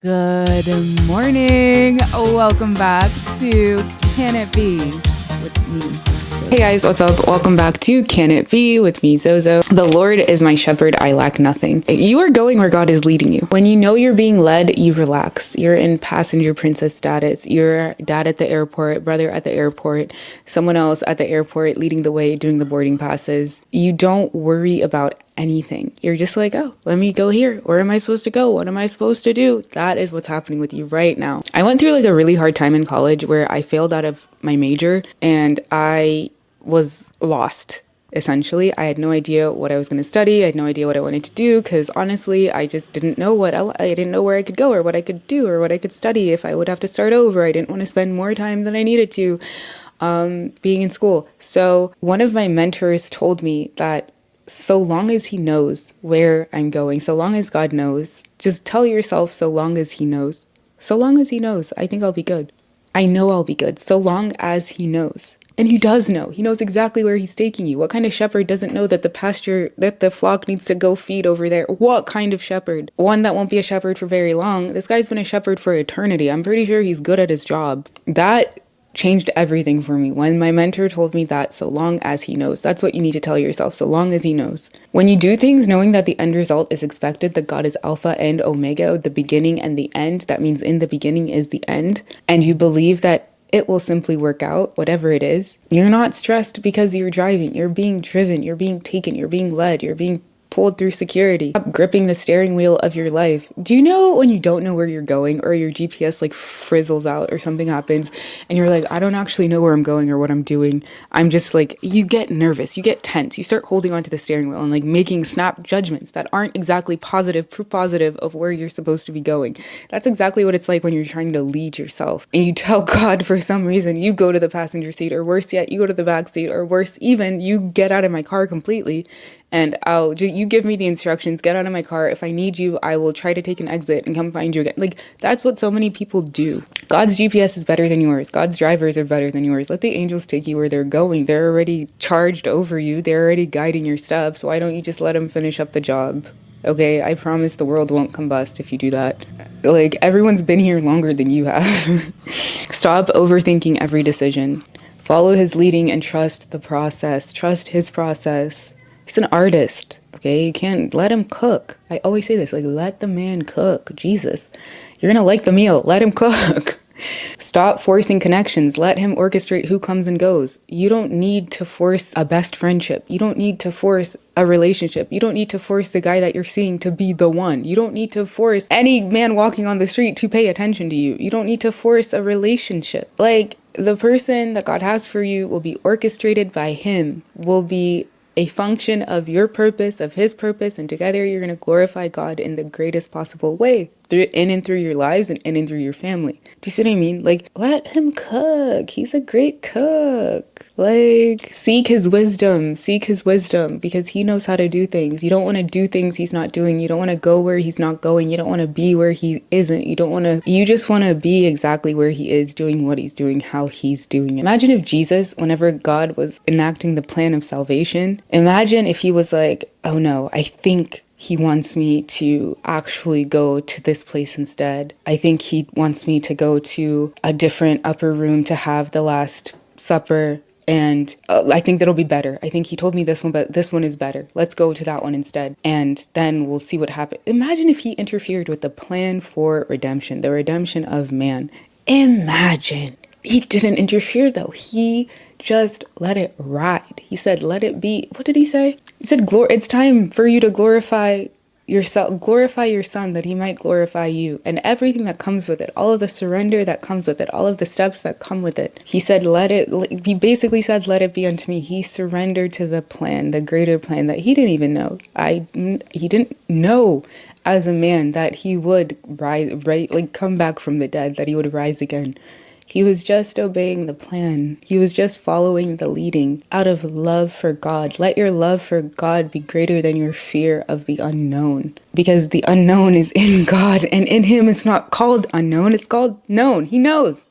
Good morning. Welcome back to Can It Be with me. Hey guys, what's up? Welcome back to Can It Be with me, Zozo. The Lord is my shepherd, I lack nothing. You are going where God is leading you. When you know you're being led, you relax. You're in passenger princess status. Your dad at the airport, brother at the airport, someone else at the airport leading the way, doing the boarding passes. You don't worry about anything. You're just like, oh, let me go here. Where am I supposed to go? What am I supposed to do? That is what's happening with you right now. I went through like a really hard time in college where I failed out of my major and I was lost. Essentially, I had no idea what I was going to study. I had no idea what I wanted to do because honestly, I just didn't know I didn't know where I could go or what I could do or what I could study if I would have to start over. I didn't want to spend more time than I needed to being in school. So one of my mentors told me that so long as he knows where I'm going, so long as God knows, just tell yourself, so long as he knows, so long as he knows, I think I'll be good. I know I'll be good, so long as he knows. And he does know. He knows exactly where he's taking you. What kind of shepherd doesn't know that the flock needs to go feed over there? What kind of shepherd? One that won't be a shepherd for very long. This guy's been a shepherd for eternity. I'm pretty sure he's good at his job. That changed everything for me when my mentor told me that so long as he knows. That's what you need to tell yourself, so long as he knows. When you do things knowing that the end result is expected, that God is Alpha and Omega, the beginning and the end, that means in the beginning is the end, and you believe that it will simply work out, whatever it is, you're not stressed because you're driving, you're being driven, you're being taken, you're being led, you're being pulled through security. Stop gripping the steering wheel of your life. Do you know when you don't know where you're going or your GPS like frizzles out or something happens and you're like, I don't actually know where I'm going or what I'm doing. I'm just like, you get nervous, you get tense, you start holding onto the steering wheel and like making snap judgments that aren't exactly proof positive of where you're supposed to be going. That's exactly what it's like when you're trying to lead yourself and you tell God for some reason you go to the passenger seat, or worse yet, you go to the back seat, or worse even, you get out of my car completely and you give me the instructions, get out of my car. If I need you, I will try to take an exit and come find you again. Like, that's what so many people do. God's GPS is better than yours. God's drivers are better than yours. Let the angels take you where they're going. They're already charged over you. They're already guiding your steps. Why don't you just let them finish up the job? Okay, I promise the world won't combust if you do that. Like, everyone's been here longer than you have. Stop overthinking every decision. Follow his leading and trust the process. Trust his process. He's an artist, okay? You can't let him cook. I always say this, like, let the man cook. Jesus, you're gonna like the meal. Let him cook. Stop forcing connections. Let him orchestrate who comes and goes. You don't need to force a best friendship. You don't need to force a relationship. You don't need to force the guy that you're seeing to be the one. You don't need to force any man walking on the street to pay attention to you. You don't need to force a relationship. Like, the person that God has for you will be orchestrated by him, will be a function of your purpose, of his purpose, and together you're going to glorify God in the greatest possible way, in and through your lives and in and through your family. Do you see what I mean? Like, let him cook. He's a great cook. Like, seek his wisdom because he knows how to do things. You don't want to do things he's not doing. You don't want to go where he's not going. You don't want to be where he isn't. You just want to be exactly where he is, doing what he's doing, how he's doing it. Imagine if Jesus, whenever God was enacting the plan of salvation, imagine if he was like, oh no, I think he wants me to actually go to this place instead. I think he wants me to go to a different upper room to have the Last Supper. And I think that'll be better. I think he told me this one, but this one is better. Let's go to that one instead. And then we'll see what happens. Imagine if he interfered with the plan for redemption, the redemption of man. Imagine. He didn't interfere though. He just let it ride. He said, let it be. What did he say? He said, it's time for you to glorify yourself, glorify your son that he might glorify you, and everything that comes with it, all of the surrender that comes with it, all of the steps that come with it. He said, he basically said, let it be unto me. He surrendered to the plan, the greater plan that he didn't even know. He didn't know as a man that he would come back from the dead, that he would rise again. He was just obeying the plan. He was just following the leading out of love for God. Let your love for God be greater than your fear of the unknown. Because the unknown is in God, and in him it's not called unknown, it's called known. He knows.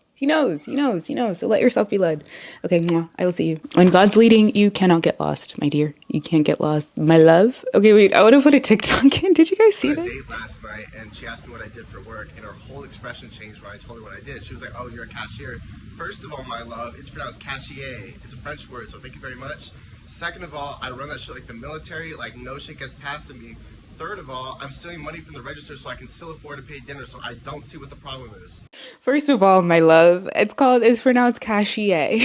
He knows. So let yourself be led. Okay, mwah, I will see you. When God's leading, you cannot get lost, my dear. You can't get lost. My love. Okay, wait, I want to put a TikTok in. Did you guys see this? Date last night, and she asked me what I did for work, and her whole expression changed when I told her what I did. She was like, oh, you're a cashier. First of all, my love, it's pronounced cashier. It's a French word, so thank you very much. Second of all, I run that shit like the military, like no shit gets passed to me. Third of all, I'm stealing money from the register so I can still afford to pay dinner, so I don't see what the problem is. First of all, my love, it's pronounced cashier.